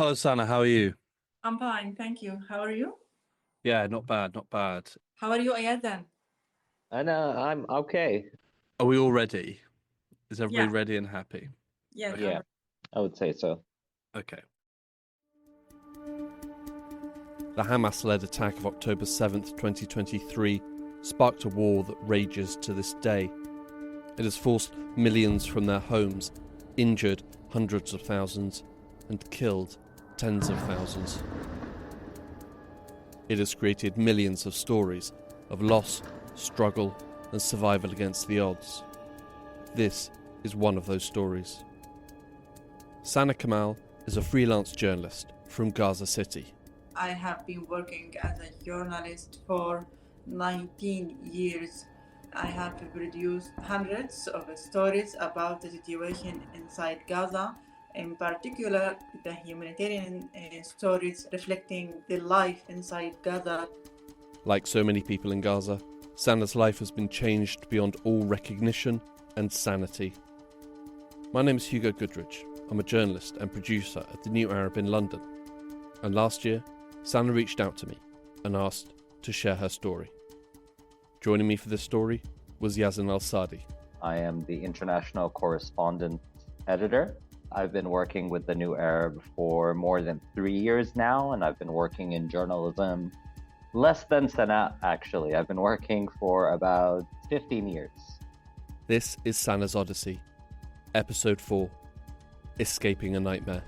Hello, Sanaa. How are you? I'm fine, thank you. How are you? Yeah, not bad, not bad. How are you, Ayadan? And I'm okay. Are we all ready? Is everybody Yeah, ready and happy? yes, Okay, Yeah, I would say so. okay. The Hamas-led attack of October 7th, 2023 sparked a war that rages to this day. It has forced millions from their homes, injured hundreds of thousands, and killed tens of thousands. It has created millions of stories of loss, struggle, and survival against the odds. This is one of those stories. Sanaa Kamal is a freelance journalist from Gaza City. I have been working as a journalist for 19 years. I have produced hundreds of stories about the situation inside Gaza, in particular the humanitarian stories reflecting the life inside Gaza. Like so many people in Gaza, Sanaa's life has been changed beyond all recognition and sanity. My name is Hugo Goodridge. I'm a journalist and producer at the New Arab in London. And last year, Sanaa reached out to me and asked to share her story. Joining me for this story was Yazan Al-Sadi. I am the international correspondent editor. I've been working with the New Arab for more than 3 years now, and I've been working in journalism less than Sanaa, actually. I've been working for about 15 years. This is Sanaa's Odyssey, Episode 4, Escaping a Nightmare.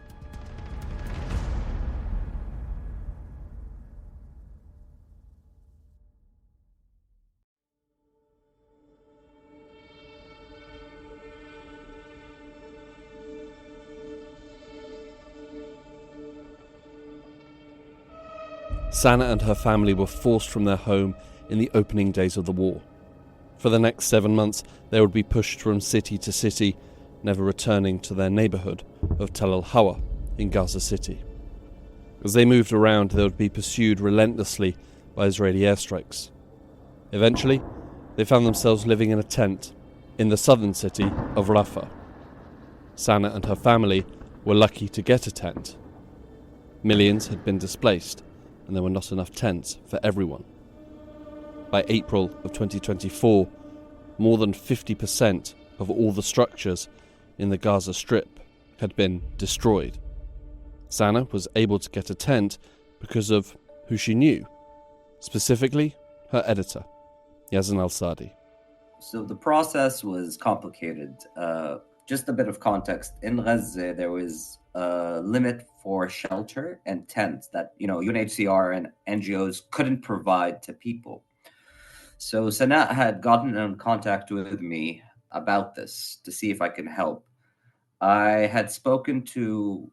Sanaa and her family were forced from their home in the opening days of the war. For the next 7 months, they would be pushed from city to city, never returning to their neighbourhood of Tel al-Hawa in Gaza City. As they moved around, they would be pursued relentlessly by Israeli airstrikes. Eventually, they found themselves living in a tent in the southern city of Rafah. Sanaa and her family were lucky to get a tent. Millions had been displaced, and there were not enough tents for everyone. By April of 2024, more than 50% of all the structures in the Gaza Strip had been destroyed. Sanaa was able to get a tent because of who she knew, specifically her editor, Yazan Al-Sadi. So the process was complicated. Just a bit of context. In Gaza, there was a limit for shelter and tents that, UNHCR and NGOs couldn't provide to people. So Sanaa had gotten in contact with me about this to see if I can help. I had spoken to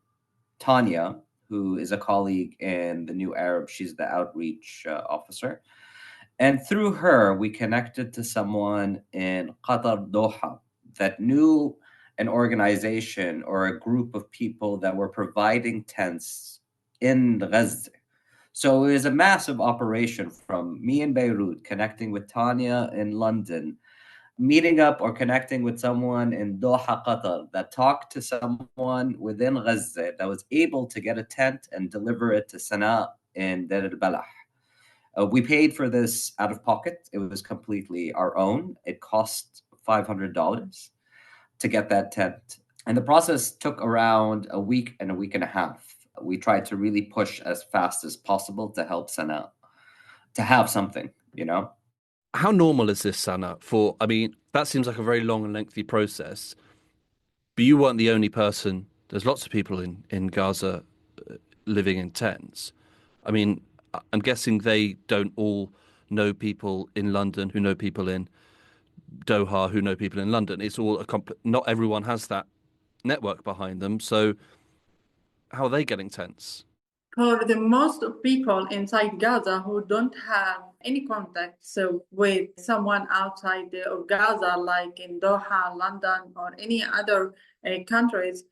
Tanya, who is a colleague in the New Arab. She's the outreach officer. And through her, we connected to someone in Qatar, Doha, that knew an organization or a group of people that were providing tents in Gaza. So it was a massive operation from me in Beirut, connecting with Tanya in London, meeting up or connecting with someone in Doha, Qatar, that talked to someone within Gaza that was able to get a tent and deliver it to Sanaa in Deir al-Balah. We paid for this out of pocket. It was completely our own. It cost $500 to get that tent. And the process took around a week and a half. We tried to really push as fast as possible to help Sanaa to have something. How normal is this, Sanaa? That seems like a very long and lengthy process, but you weren't the only person. There's lots of people in Gaza living in tents. I'm guessing they don't all know people in London who know people in Doha who know people in London. It's all not everyone has that network behind them. So how are they getting tents? For the most of people inside Gaza who don't have any contact with someone outside of Gaza, like in Doha, London, or any other countries,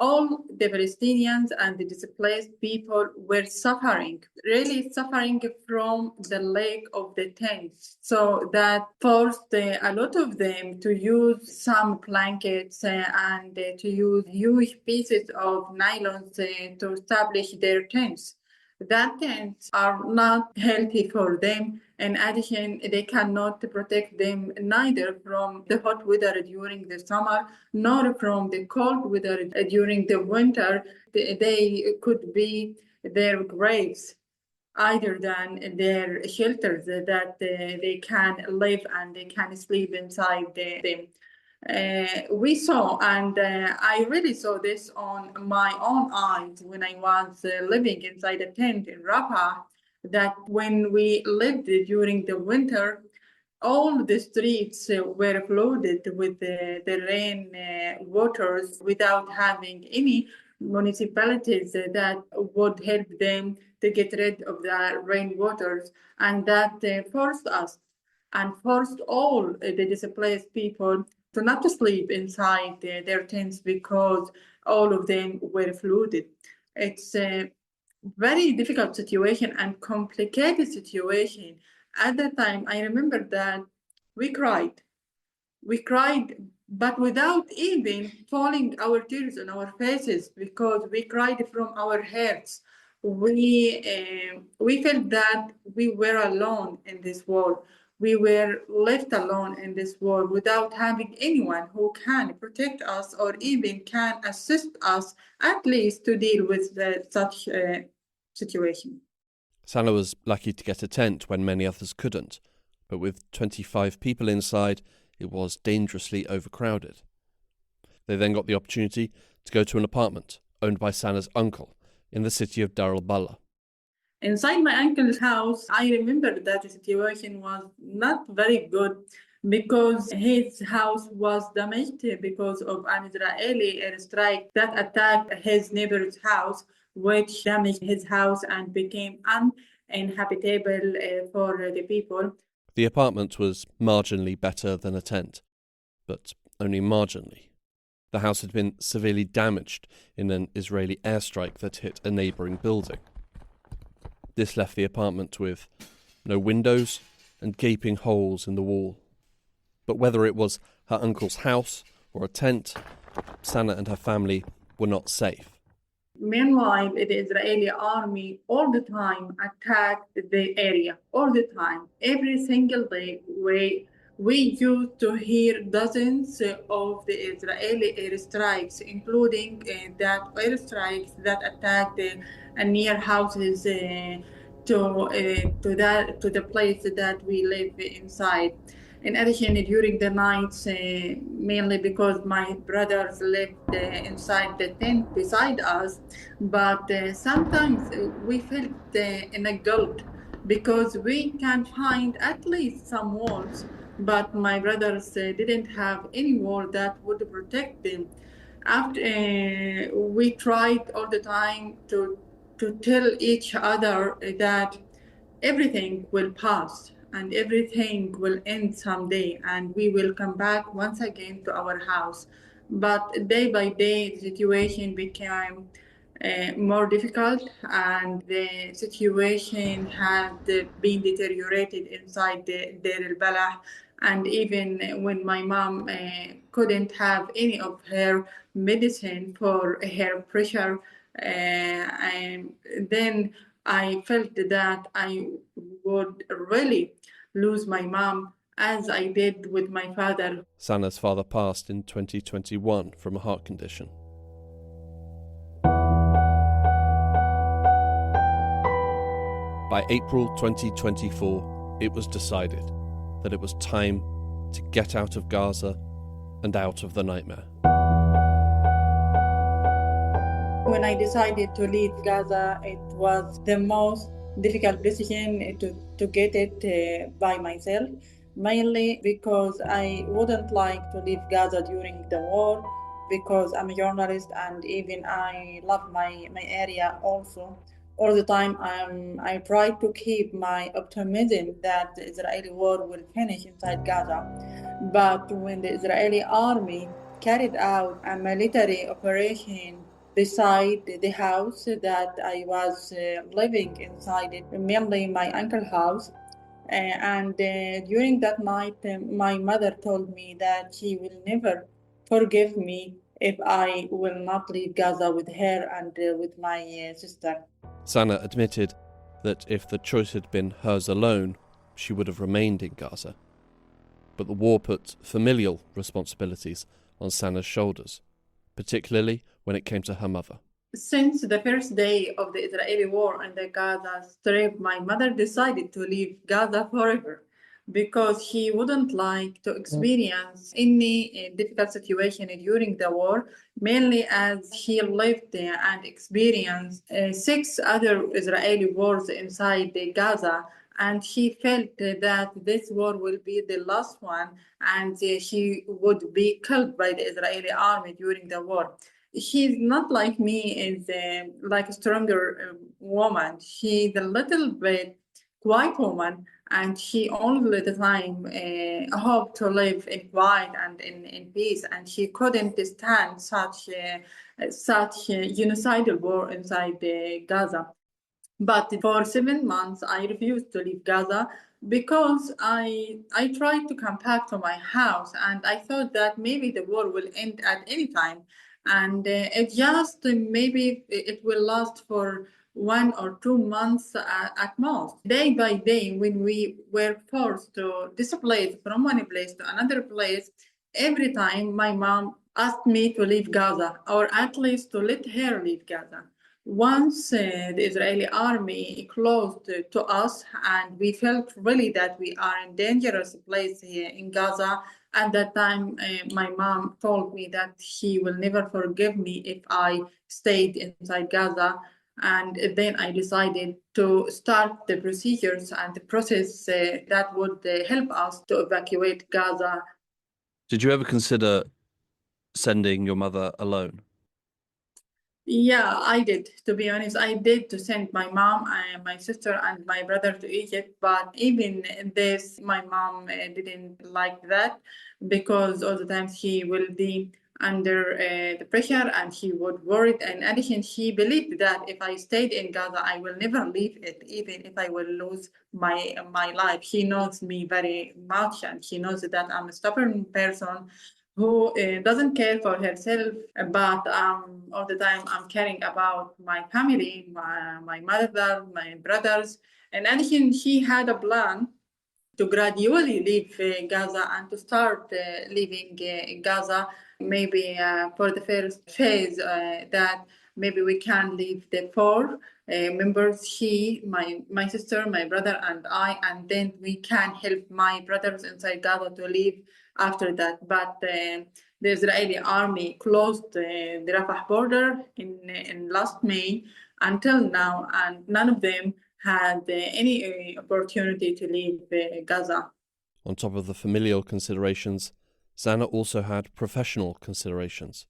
All the Palestinians and the displaced people were suffering, really suffering from the lack of the tents. So that forced a lot of them to use some blankets and to use huge pieces of nylons to establish their tents. That tents are not healthy for them. In addition, they cannot protect them neither from the hot weather during the summer nor from the cold weather during the winter. They could be their graves either than their shelters that they can live and they can sleep inside them. We saw, and I really saw this on my own eyes when I was living inside a tent in Rafah, that when we lived during the winter, all the streets were flooded with the rain waters without having any municipalities that would help them to get rid of the rain waters. And that forced us and forced all the displaced people to not to sleep inside their tents because all of them were flooded. It's a very difficult situation and complicated situation. At that time, I remember that we cried. We cried, but without even falling our tears on our faces because we cried from our hearts. We felt that we were alone in this world. We were left alone in this world without having anyone who can protect us or even can assist us, at least to deal with such a situation. Sanaa was lucky to get a tent when many others couldn't, but with 25 people inside, it was dangerously overcrowded. They then got the opportunity to go to an apartment owned by Sanaa's uncle in the city of Dar al-Bala. Inside my uncle's house, I remember that the situation was not very good because his house was damaged because of an Israeli airstrike that attacked his neighbor's house, which damaged his house and became uninhabitable for the people. The apartment was marginally better than a tent, but only marginally. The house had been severely damaged in an Israeli airstrike that hit a neighbouring building. This left the apartment with no windows and gaping holes in the wall. But whether it was her uncle's house or a tent, Sanaa and her family were not safe. Meanwhile, the Israeli army all the time attacked the area, all the time. Every single day, we used to hear dozens of the Israeli airstrikes, including that airstrikes that attacked near houses to the place that we live inside. In addition, during the nights, mainly because my brothers lived inside the tent beside us, but sometimes we felt in a guilt because we can find at least some walls, but my brothers didn't have any wall that would protect them. After we tried all the time to tell each other that everything will pass and everything will end someday and we will come back once again to our house. But day by day, the situation became more difficult and the situation had been deteriorated inside the Deir al-Balah. And even when my mom couldn't have any of her medicine for her pressure, and then I felt that I would really lose my mom as I did with my father. Sanaa's father passed in 2021 from a heart condition. By April 2024, it was decided that it was time to get out of Gaza and out of the nightmare. When I decided to leave Gaza, it was the most difficult decision to get it by myself, mainly because I wouldn't like to leave Gaza during the war, because I'm a journalist and even I love my area also. All the time I try to keep my optimism that the Israeli war will finish inside Gaza. But when the Israeli army carried out a military operation beside the house that I was living inside it, mainly my uncle's house. And during that night, my mother told me that she will never forgive me if I will not leave Gaza with her and with my sister. Sanaa admitted that if the choice had been hers alone, she would have remained in Gaza. But the war put familial responsibilities on Sanaa's shoulders, particularly when it came to her mother. Since the first day of the Israeli war on the Gaza Strip, my mother decided to leave Gaza forever because she wouldn't like to experience any difficult situation during the war, mainly as she lived and experienced 6 other Israeli wars inside Gaza. And she felt that this war will be the last one, and she would be killed by the Israeli army during the war. She's not like me, is like a stronger woman. She's a little bit quiet woman, and she all the time hoped to live in quiet and in peace, and she couldn't stand such genocidal war inside Gaza. But for 7 months, I refused to leave Gaza because I tried to come back to my house, and I thought that maybe the war will end at any time, and it just maybe it will last for 1 or 2 months at most. Day by day, when we were forced to displace from one place to another place, every time my mom asked me to leave Gaza, or at least to let her leave Gaza. Once the Israeli army closed to us, and we felt really that we are in dangerous place here in Gaza. At that time, my mom told me that she will never forgive me if I stayed inside Gaza. And then I decided to start the procedures and the process that would help us to evacuate Gaza. Did you ever consider sending your mother alone? Yeah, I did. To be honest, I did to send my mom and my sister and my brother to Egypt. But even this, my mom didn't like that because all the time she will be under the pressure and she would worry. In addition, she believed that if I stayed in Gaza, I will never leave it, even if I will lose my life. She knows me very much, and she knows that I'm a stubborn person who doesn't care for herself, but all the time I'm caring about my family, my mother, my brothers. In addition, she had a plan to gradually leave Gaza and to start leaving Gaza, maybe for the first phase that maybe we can leave the 4 members, she, my sister, my brother, and I, and then we can help my brothers inside Gaza to leave after that. But the Israeli army closed the Rafah border in last May until now, and none of them had any opportunity to leave Gaza. On top of the familial considerations, Sanaa also had professional considerations.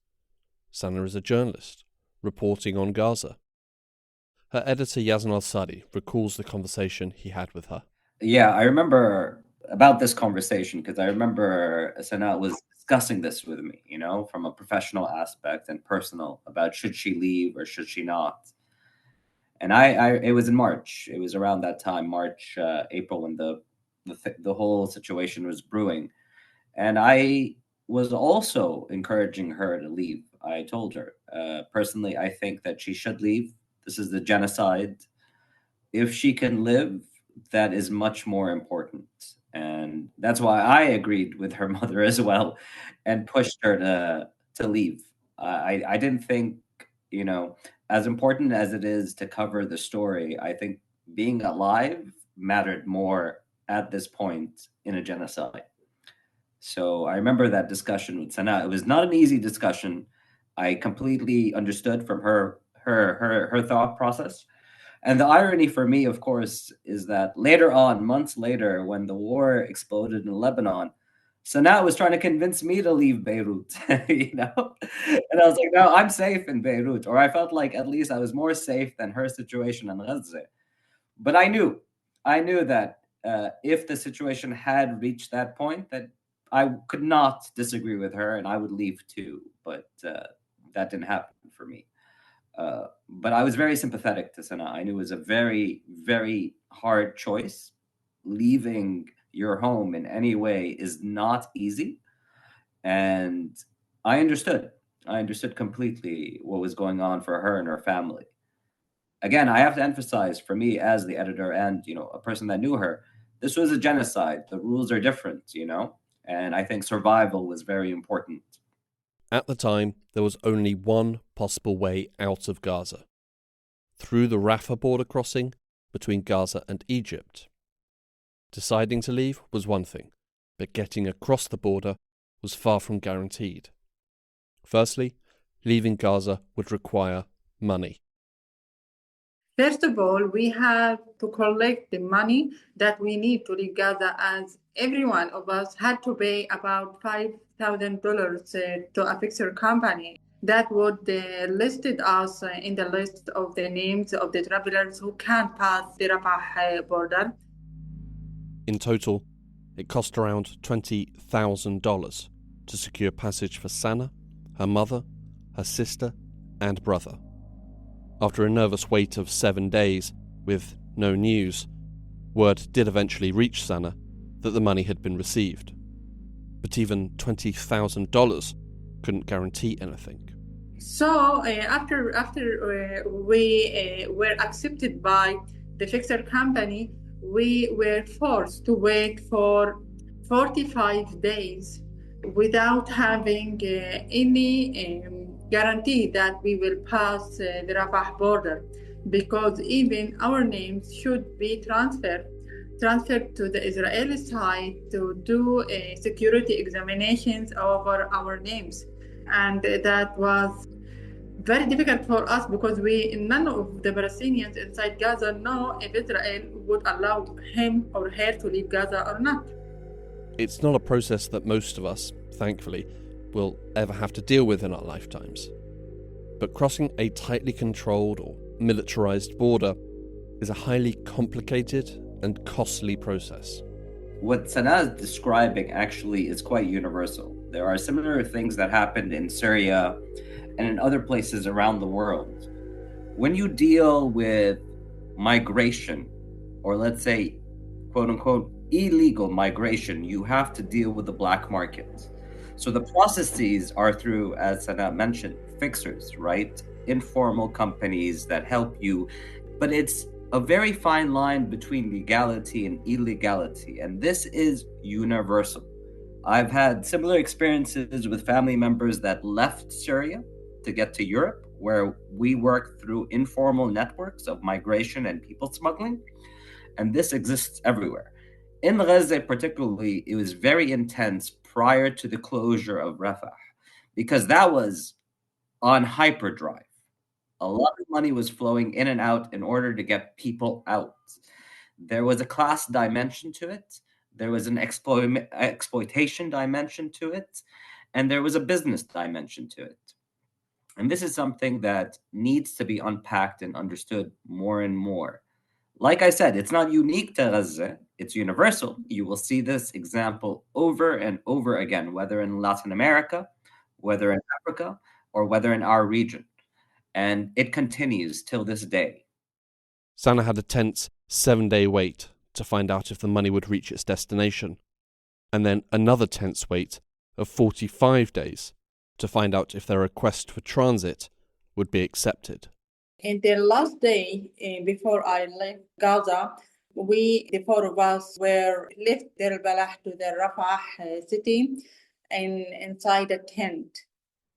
Sanaa is a journalist, reporting on Gaza. Her editor Yazan al-Sadi recalls the conversation he had with her. Yeah, I remember about this conversation because I remember Sanaa was discussing this with me, from a professional aspect and personal about should she leave or should she not. And it was in March. It was around that time, March, April, when the whole situation was brewing. And I was also encouraging her to leave. I told her, personally, I think that she should leave. This is the genocide. If she can live, that is much more important. And that's why I agreed with her mother as well and pushed her to leave. I didn't think, as important as it is to cover the story, I think being alive mattered more at this point in a genocide. So I remember that discussion with Sanaa. It was not an easy discussion. I completely understood from her thought process. And the irony for me, of course, is that later on, months later, when the war exploded in Lebanon, Sanaa was trying to convince me to leave Beirut, And I was like, no, I'm safe in Beirut. Or I felt like at least I was more safe than her situation in Gaza. But I knew that if the situation had reached that point, that I could not disagree with her, and I would leave too, but that didn't happen for me. But I was very sympathetic to Sanaa. I knew it was a very, very hard choice. Leaving your home in any way is not easy. And I understood. I understood completely what was going on for her and her family. Again, I have to emphasize for me as the editor and, a person that knew her, this was a genocide. The rules are different. And I think survival was very important. At the time, there was only one possible way out of Gaza, through the Rafah border crossing between Gaza and Egypt. Deciding to leave was one thing, but getting across the border was far from guaranteed. Firstly, leaving Gaza would require money. First of all, we have to collect the money that we need to leave Gaza, as every one of us had to pay about $5,000 to a fixer company that would listed us in the list of the names of the travelers who can't pass the Rafah border. In total, it cost around $20,000 to secure passage for Sanaa, her mother, her sister, and brother. After a nervous wait of 7 days, with no news, word did eventually reach Sanaa that the money had been received. But even $20,000 couldn't guarantee anything. So after we were accepted by the fixer company, we were forced to wait for 45 days without having any guarantee that we will pass the Rafah border, because even our names should be transferred to the Israeli side to do security examinations over our names. And that was very difficult for us because none of the Palestinians inside Gaza know if Israel would allow him or her to leave Gaza or not. It's not a process that most of us, thankfully, will ever have to deal with in our lifetimes. But crossing a tightly controlled or militarized border is a highly complicated and costly process. What Sanaa is describing actually is quite universal. There are similar things that happened in Syria and in other places around the world. When you deal with migration, or let's say, quote unquote, illegal migration, you have to deal with the black market. So the processes are through, as Sanaa mentioned, fixers, right? Informal companies that help you. But it's a very fine line between legality and illegality, and this is universal. I've had similar experiences with family members that left Syria to get to Europe, where we work through informal networks of migration and people smuggling, and this exists everywhere. In Gaza particularly, it was very intense prior to the closure of Rafah, because that was on hyperdrive. A lot of money was flowing in and out in order to get people out. There was a class dimension to it, there was an exploitation dimension to it, and there was a business dimension to it. And this is something that needs to be unpacked and understood more and more. Like I said, it's not unique to Gaza, it's universal. You will see this example over and over again, whether in Latin America, whether in Africa, or whether in our region. And it continues till this day. Sanaa had a tense 7-day wait to find out if the money would reach its destination, and then another tense wait of 45 days to find out if their request for transit would be accepted. In the last day before I left Gaza, the four of us, were left Deir al-Balah to the Rafah city and inside a tent.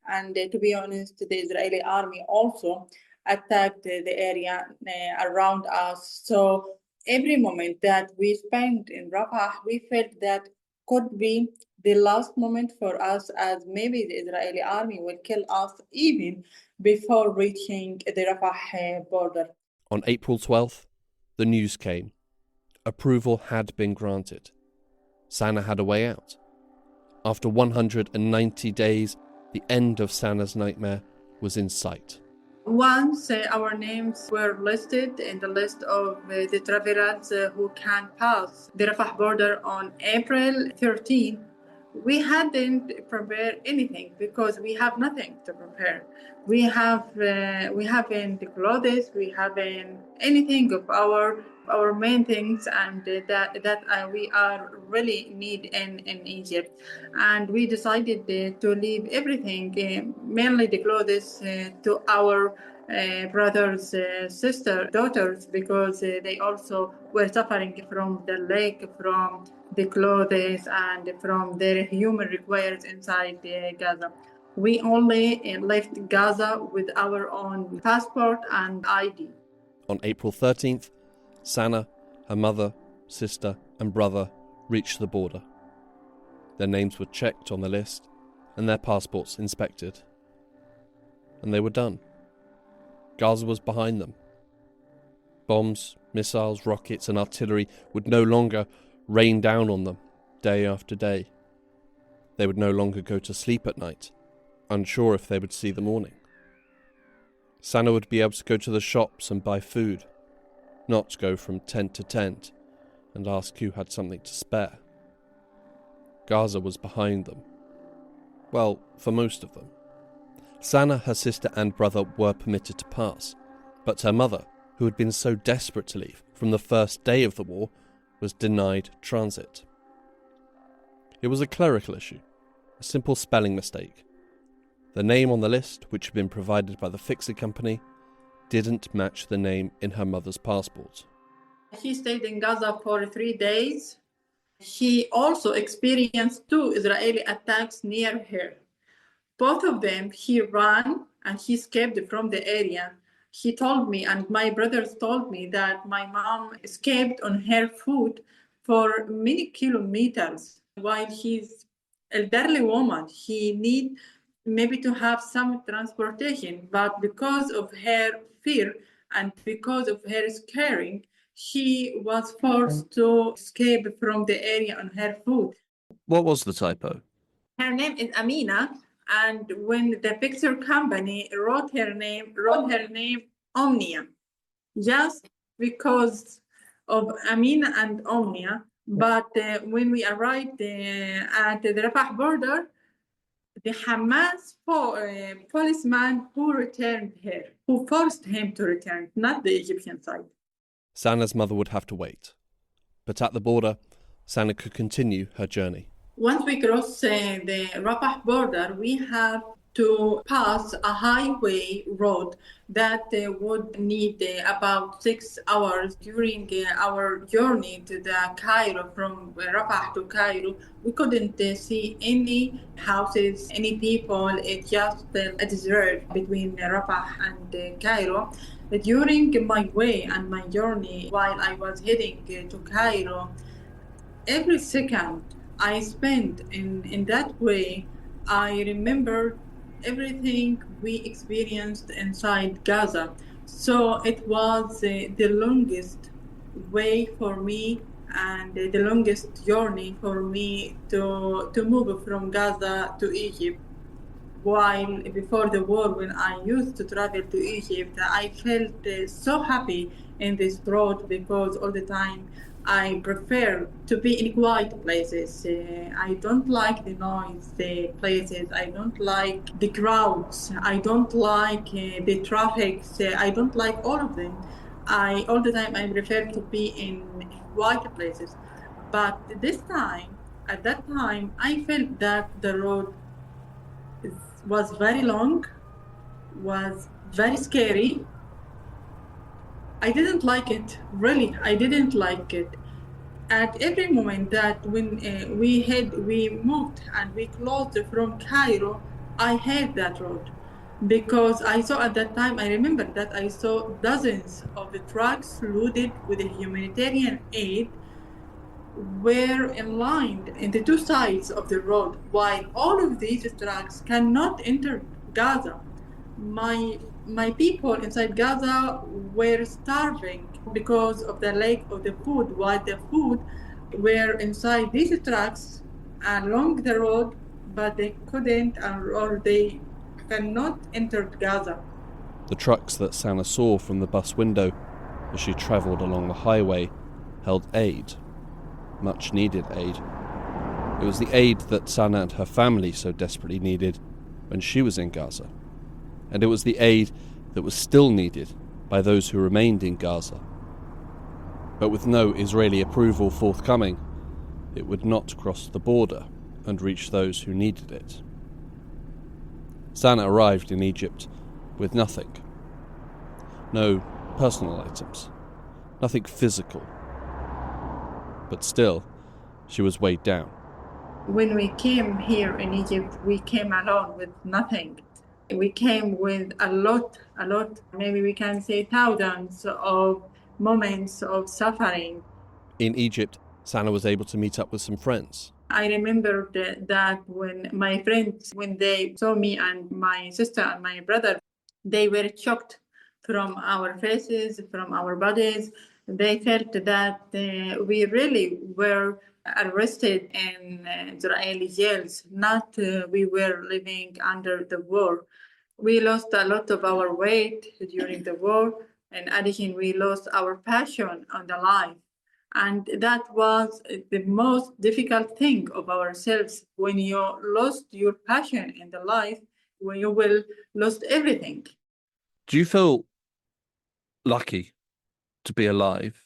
And to be honest, the Israeli army also attacked the area around us. So every moment that we spent in Rafah, we felt that could be the last moment for us, as maybe the Israeli army will kill us even before reaching the Rafah border. On April 12th, the news came. Approval had been granted. Sanaa had a way out. After 190 days, the end of Sanaa's nightmare was in sight. Once our names were listed in the list of the travelers who can pass the Rafah border on April 13, We hadn't prepared anything because we have nothing to prepare. We haven't clothes, we haven't anything of our main things, and that we are really need in Egypt. And we decided to leave everything, mainly the clothes, to our brothers, sister, daughters, because they also were suffering from the lack, from the clothes, and from their human requires inside Gaza. We only left Gaza with our own passport and ID. On April 13th, Sanaa, her mother, sister and brother reached the border. Their names were checked on the list and their passports inspected. And they were done. Gaza was behind them. Bombs, missiles, rockets and artillery would no longer rain down on them day after day. They would no longer go to sleep at night, unsure if they would see the morning. Sanaa would be able to go to the shops and buy food, not go from tent to tent and ask who had something to spare. Gaza was behind them. Well, for most of them. Sanaa, her sister and brother were permitted to pass, but her mother, who had been so desperate to leave from the first day of the war, was denied transit. It was a clerical issue, a simple spelling mistake. The name on the list, which had been provided by the fixer company, didn't match the name in her mother's passport. He stayed in Gaza for 3 days. He also experienced 2 Israeli attacks near her. Both of them, he ran and he escaped from the area. He told me, and my brothers told me, that my mom escaped on her foot for many kilometers while he's elderly woman. He need maybe to have some transportation, but because of her fear and because of her scaring, she was forced to escape from the area on her foot. What was the typo? Her name is Amina, and when the picture company wrote her name Omnia, just because of Amina and Omnia. But when we arrived at the Rafah border, the Hamas policeman who returned her, who forced him to return, not the Egyptian side. Sanaa's mother would have to wait, but at the border, Sanaa could continue her journey. Once we cross the Rafah border, we have to pass a highway road that would need about 6 hours. During our journey to the Cairo, from Rafah to Cairo, we couldn't see any houses, any people. It's just a desert between Rafah and Cairo. During my way and my journey, while I was heading to Cairo, every second I spent in that way, I remember everything we experienced inside Gaza. So it was the longest way for me and the longest journey for me to move from Gaza to Egypt. While before the war, when I used to travel to Egypt, I felt so happy in this road because all the time I prefer to be in quiet places. I don't like the noise places. I don't like the crowds. I don't like the traffic. I don't like all of them. All the time I prefer to be in quiet places. But at that time, I felt that the road was very long, was very scary. I didn't like it, really, I didn't like it. At every moment that when we moved and we closed from Cairo, I hate that road because I saw at that time, I remember that I saw dozens of the trucks loaded with humanitarian aid were aligned in the 2 sides of the road, while all of these trucks cannot enter Gaza. My people inside Gaza were starving because of the lack of the food, while the food were inside these trucks along the road, but they couldn't or they cannot enter Gaza. The trucks that Sanaa saw from the bus window as she travelled along the highway held aid, much needed aid. It was the aid that Sanaa and her family so desperately needed when she was in Gaza. And it was the aid that was still needed by those who remained in Gaza. But with no Israeli approval forthcoming, it would not cross the border and reach those who needed it. Sanaa arrived in Egypt with nothing. No personal items, nothing physical. But still, she was weighed down. When we came here in Egypt, we came alone with nothing. We came with a lot, maybe we can say thousands of moments of suffering. In Egypt, Sanaa was able to meet up with some friends. I remember that when my friends, when they saw me and my sister and my brother, they were shocked from our faces, from our bodies. They felt that we really were arrested in Israeli jails, not we were living under the war. We lost a lot of our weight during the war. In addition, we lost our passion on the life. And that was the most difficult thing of ourselves. When you lost your passion in the life, when you will lost everything. Do you feel lucky to be alive?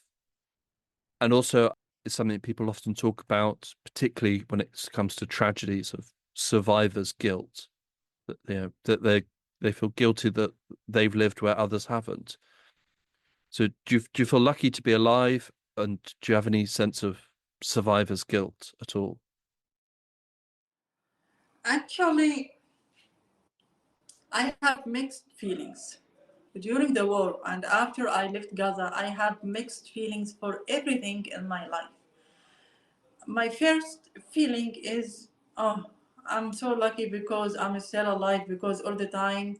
And also, it's something people often talk about, particularly when it comes to tragedies, of survivor's guilt. That they feel guilty that they've lived where others haven't. So do you feel lucky to be alive, and do you have any sense of survivor's guilt at all? Actually, I have mixed feelings. During the war and after I left Gaza, I had mixed feelings for everything in my life. My first feeling is, oh, I'm so lucky because I'm still alive, because all the time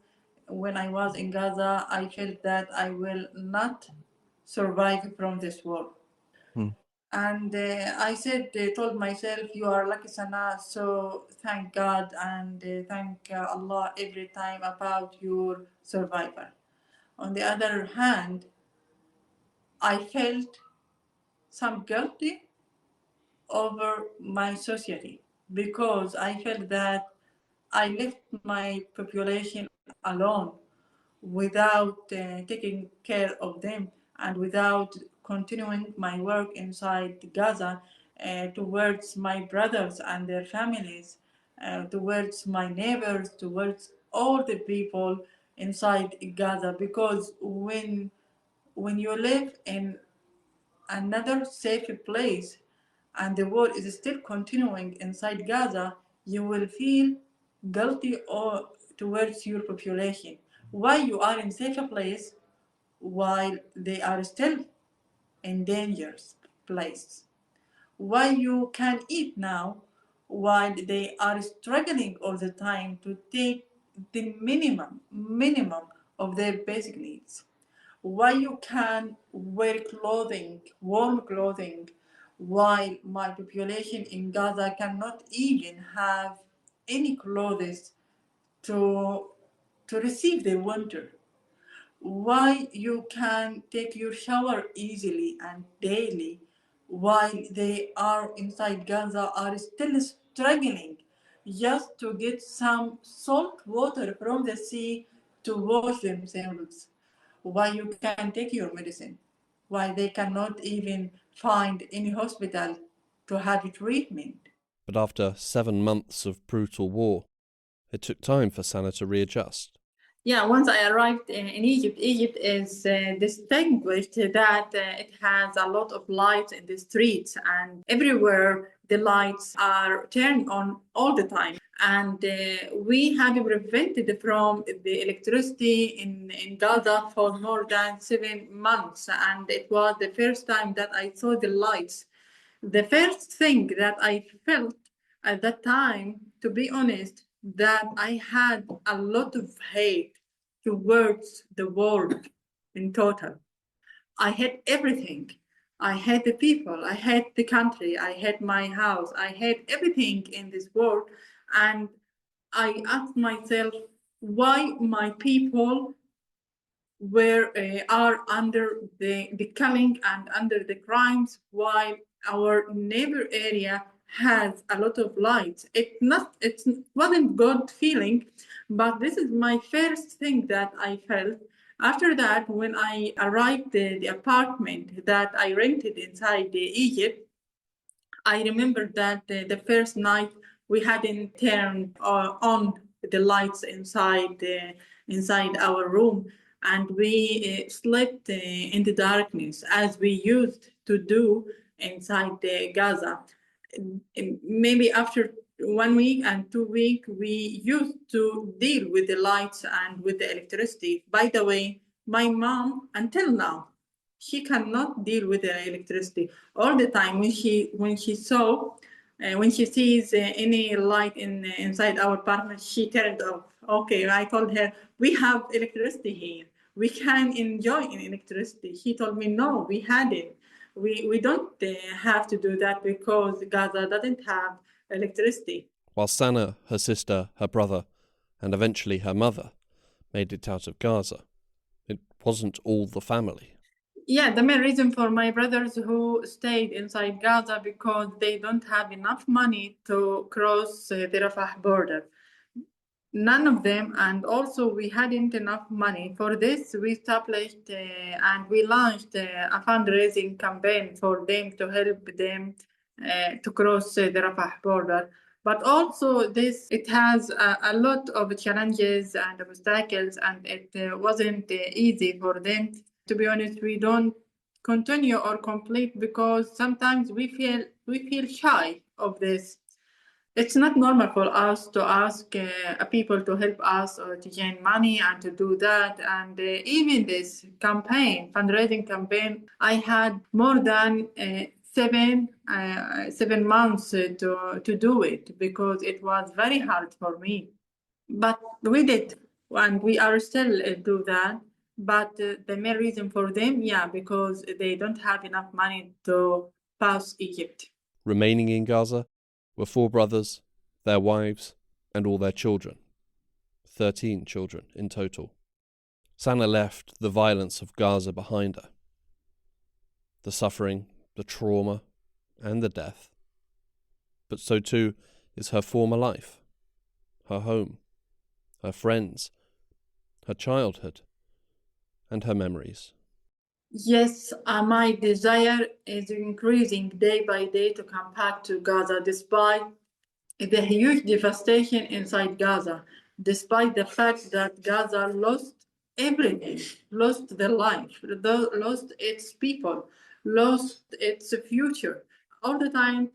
when I was in Gaza, I felt that I will not survive from this war. And told myself, you are lucky, Sanaa, so thank God and thank Allah every time about your survival. On the other hand, I felt some guilty over my society because I felt that I left my population alone without taking care of them and without continuing my work inside Gaza towards my brothers and their families, towards my neighbors, towards all the people inside Gaza. Because when you live in another safe place and the war is still continuing inside Gaza, you will feel guilty or towards your population. Why you are in safer place while they are still in dangerous place? Why you can eat now while they are struggling all the time to take the minimum of their basic needs? Why you can wear clothing, warm clothing, while my population in Gaza cannot even have any clothes to receive the winter? Why you can take your shower easily and daily while they are inside Gaza are still struggling just to get some salt water from the sea to wash themselves? Why you can take your medicine? Why they cannot even find any hospital to have treatment? But after 7 months of brutal war, it took time for Sanaa to readjust. Yeah, once I arrived in Egypt, Egypt is distinguished that it has a lot of lights in the streets, and everywhere the lights are turned on all the time. And we have been prevented from the electricity in Gaza for more than 7 months. And it was the first time that I saw the lights. The first thing that I felt at that time, to be honest, that I had a lot of hate towards the world in total. I hate everything. I hate the people. I hate the country. I hate my house. I hate everything in this world. And I asked myself why my people are under the killing and under the crimes, while our neighbor area has a lot of lights. It wasn't good feeling, but this is my first thing that I felt. After that, when I arrived at the apartment that I rented inside Egypt, I remember that the first night we hadn't turned on the lights inside our room, and we slept in the darkness as we used to do inside Gaza. Maybe after 1 week and 2 weeks, we used to deal with the lights and with the electricity. By the way, my mom, until now, she cannot deal with the electricity all the time. When she sees any light inside our apartment, she turned off. Okay, I told her we have electricity here. We can enjoy electricity. She told me no, we had it. We don't have to do that because Gaza doesn't have electricity. While Sanaa, her sister, her brother, and eventually her mother made it out of Gaza, it wasn't all the family. Yeah, the main reason for my brothers who stayed inside Gaza because they don't have enough money to cross the Rafah border. None of them, and also we hadn't enough money. For this, we established and we launched a fundraising campaign for them to help them to cross the Rafah border. But also it has a lot of challenges and obstacles, and it wasn't easy for them. To be honest, we don't continue or complete because sometimes we feel shy of this. It's not normal for us to ask people to help us or to gain money and to do that. And even this fundraising campaign, I had more than 7 months to do it because it was very hard for me. But we did, and we are still do that. But the main reason for them, because they don't have enough money to pass Egypt. Remaining in Gaza were 4 brothers, their wives, and all their children. 13 children in total. Sanaa left the violence of Gaza behind her. The suffering, the trauma, and the death. But so too is her former life, her home, her friends, her childhood, and her memories. Yes, my desire is increasing day by day to come back to Gaza despite the huge devastation inside Gaza, despite the fact that Gaza lost everything, lost their life, lost its people, lost its future. All the time,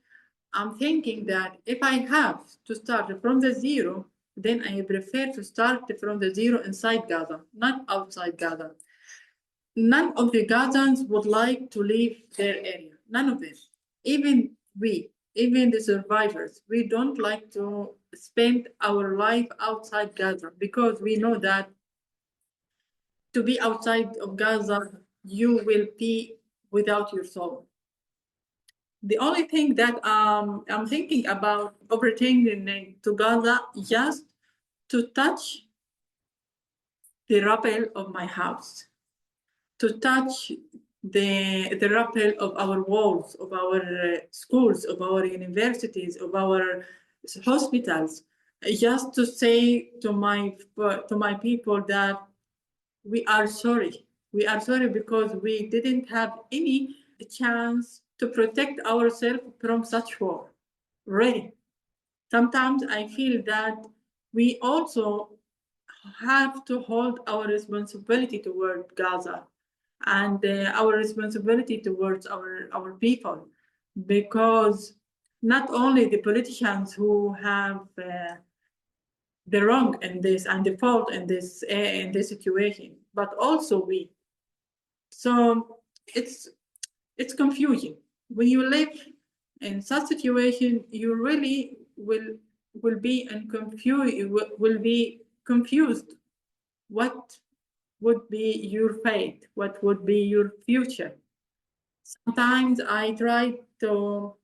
I'm thinking that if I have to start from the zero, then I prefer to start from the zero inside Gaza, not outside Gaza. None of the Gazans would like to leave their area. None of them. Even the survivors, we don't like to spend our life outside Gaza because we know that to be outside of Gaza, you will be without your soul. The only thing that I'm thinking about returning to Gaza just to touch the rubble of my house, to touch the rubble of our walls, of our schools, of our universities, of our hospitals, just to say to my people that we are sorry. We are sorry because we didn't have any chance to protect ourselves from such war. Really. Sometimes I feel that we also have to hold our responsibility toward Gaza and our responsibility towards our people, because not only the politicians who have the wrong in this and the fault in this situation, but also we. So it's confusing when you live in such situation. You really will be confused. What would be your fate? What would be your future? Sometimes I try to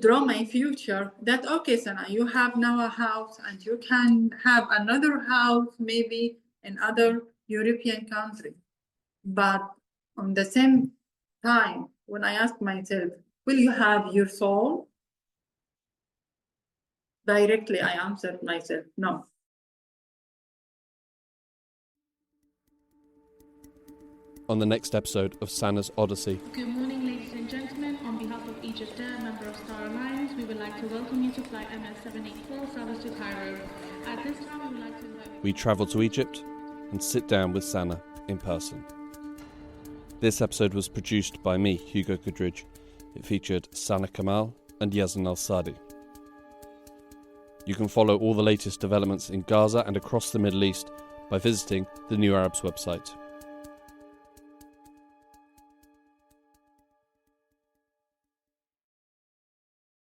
draw my future that, okay, Sanaa, you have now a house and you can have another house maybe in other European country. But on the same time, when I ask myself, will you have your soul? directly I answered myself, no. On the next episode of Sanaa's Odyssey. Good morning, ladies and gentlemen. On behalf of Egypt Air, member of Star Alliance, we would like to welcome you to flight MS784, service to Cairo. At this time, we would like to invite... We travel to Egypt and sit down with Sanaa in person. This episode was produced by me, Hugo Goodridge. It featured Sanaa Kamal and Yazan Al-Sadi. You can follow all the latest developments in Gaza and across the Middle East by visiting the New Arabs website.